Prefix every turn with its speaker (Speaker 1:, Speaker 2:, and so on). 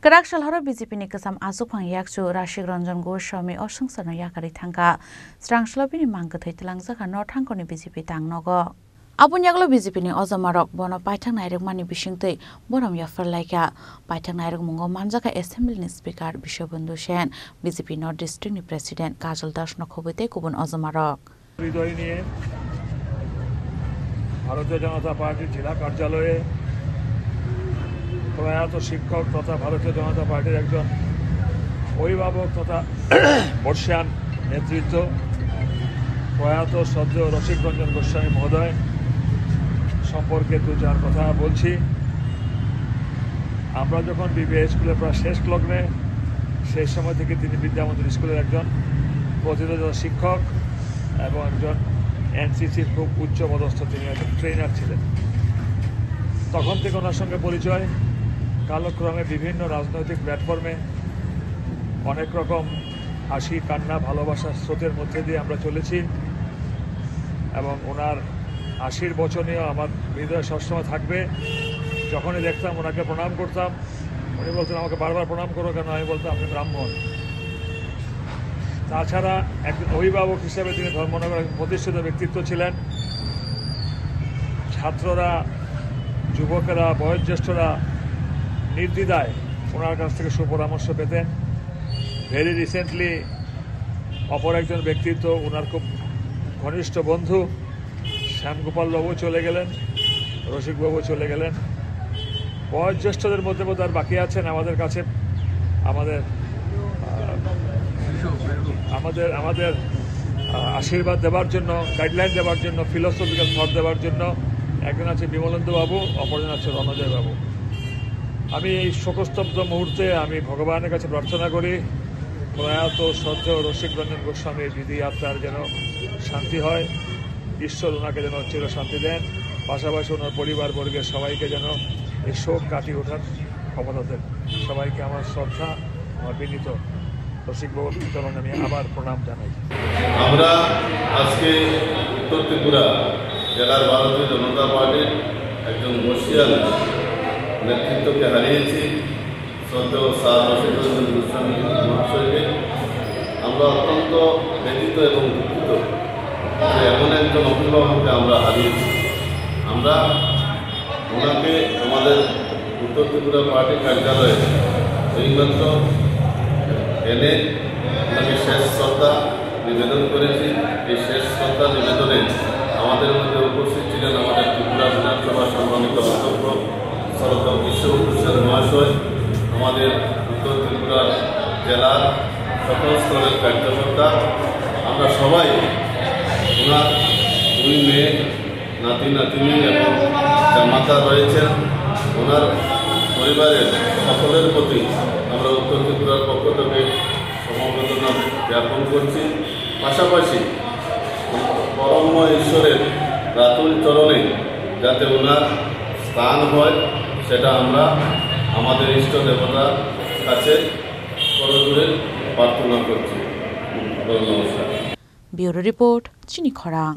Speaker 1: Kerak Shalhara BJP ni kesam asuk pang yaksu Rashik Ranjan Goswami osungsano yakari thangka Srang Shlopini mangkathai telangzaka no thangkoni BJP tangnogo. Abun yaklo BJP ni ojamarok bono paithang nairok mani bisingtei borom yafarlaika paithang nairok mungo manjaka assembly ni speaker Bishobandhu Sen BJP North District ni president Kajal Das nokhobete kubun ojamarok.
Speaker 2: হৃদয় নিয়ে ভারতীয় জনতা পার্টির জেলা কার্যালয়ে প্রয়াত শিক্ষক তথা ভারতীয় জনতা পার্টির একজন অভিভাবক তথা বর্ষিয়ান নেতৃত্ব প্রয়াত শ্রদ্ধেয় রসিক রঞ্জন গোস্বামী মহোদয় সম্পর্কে দু চার কথা বলছি। আমরা যখন বিবিএ স্কুলে প্রায় শেষ লগ্নে সেই সময় থেকে তিনি বিদ্যামন্দির স্কুলের একজন প্রতিনিধি শিক্ষক এবং একজন এনসিসির খুব উচ্চ পদস্থ তিনি একজন ট্রেনার ছিলেন। তখন থেকে ওনার সঙ্গে পরিচয়, কালক্রমে বিভিন্ন রাজনৈতিক প্ল্যাটফর্মে অনেক রকম হাসি কান্না ভালোবাসার স্রোতের মধ্যে দিয়ে আমরা চলেছি এবং ওনার হাসির বচনেও আমার হৃদয়ে সবসময় থাকবে। যখনই দেখতাম ওনাকে প্রণাম করতাম, উনি বলতেন আমাকে বারবার প্রণাম করো কেন, আমি বলতাম আপনি ব্রাহ্মণ। তাছাড়া একজন অভিভাবক হিসেবে তিনি ধর্মনগরের প্রতিষ্ঠিত ব্যক্তিত্ব ছিলেন। ছাত্ররা, যুবকেরা, বয়োজ্যেষ্ঠরা নির্দ্বিধায় ওনার কাছ থেকে সুপরামর্শ পেতেন। ভেরি রিসেন্টলি অপর একজন ব্যক্তিত্ব, ওনার খুব ঘনিষ্ঠ বন্ধু শ্যামগোপাল বাবু চলে গেলেন, রসিকবাবু চলে গেলেন। বয়োজ্যেষ্ঠদের মধ্যে বোধ আর বাকি আছেন আমাদের কাছে আমাদের আশীর্বাদ দেওয়ার জন্য, গাইডলাইন দেওয়ার জন্য, ফিলোসফিক্যাল থট দেওয়ার জন্য একজন আছে বিমলেন্দু বাবু, অপরজন আছে রণজয় বাবু। আমি এই শোকস্তব্ধ মুহূর্তে আমি ভগবানের কাছে প্রার্থনা করি প্রয়াত শ্রদ্ধেয় রসিক রঞ্জন গোস্বামীর বিধি আত্মার যেন শান্তি হয়, ঈশ্বর ওনাকে যেন চির শান্তি দেন, পাশাপাশি ওনার পরিবারবর্গের সবাইকে যেন এই শোক কাটিয়ে ওঠার ক্ষমতা দেন। সবাইকে আমার শ্রদ্ধা, আমার বিনীত রসিকবাবুর চরণে আমি আবার প্রণাম জানাই।
Speaker 3: আমরা আজকে উত্তর ত্রিপুরা জেলার ভারতীয় জনতা পার্টির একজন বর্ষিয়ান নেতৃত্বকে হারিয়েছি, শ্রদ্ধেয় স্যার রসিক রঞ্জন গোস্বামী মহাশয়কে। আমরা অত্যন্ত ব্যথিত এবং দুঃখিত যে এমন একজন অভিভাবককে আমরা হারিয়েছি। আমরা ওনাকে আমাদের উত্তর ত্রিপুরা পার্টি কার্যালয়ে এইমাত্র এনে ওনাকে শেষ শ্রদ্ধা নিবেদন করেছি। এই শেষ শ্রদ্ধা নিবেদনে আমাদের মধ্যে উপস্থিত ছিলেন আমাদের ত্রিপুরা বিধানসভার সম্মানিত অধ্যক্ষ শ্রদ্ধেয় বিশ্ববন্ধু সেন মহাশয়, আমাদের উত্তর ত্রিপুরার জেলার সকল স্তরের কার্যকর্তা। আমরা সবাই ওনার দুই মেয়ে, নাতি নাতিনি এবং জামাতা রয়েছেন, ওনার পরিবারের সকলের প্রতি আমরা উত্তর ত্রিপুরার পক্ষ থেকে সমবেদনা জ্ঞাপন করছি। পাশাপাশি পরম ঈশ্বরের রাতুল চরণে যাতে ওনার স্থান হয় সেটা আমরা আমাদের ইষ্ট দেবতার কাছে করজোড়ে প্রার্থনা করছি। নমস্কার।
Speaker 1: ব্যুরো রিপোর্ট, চিনি খরাং।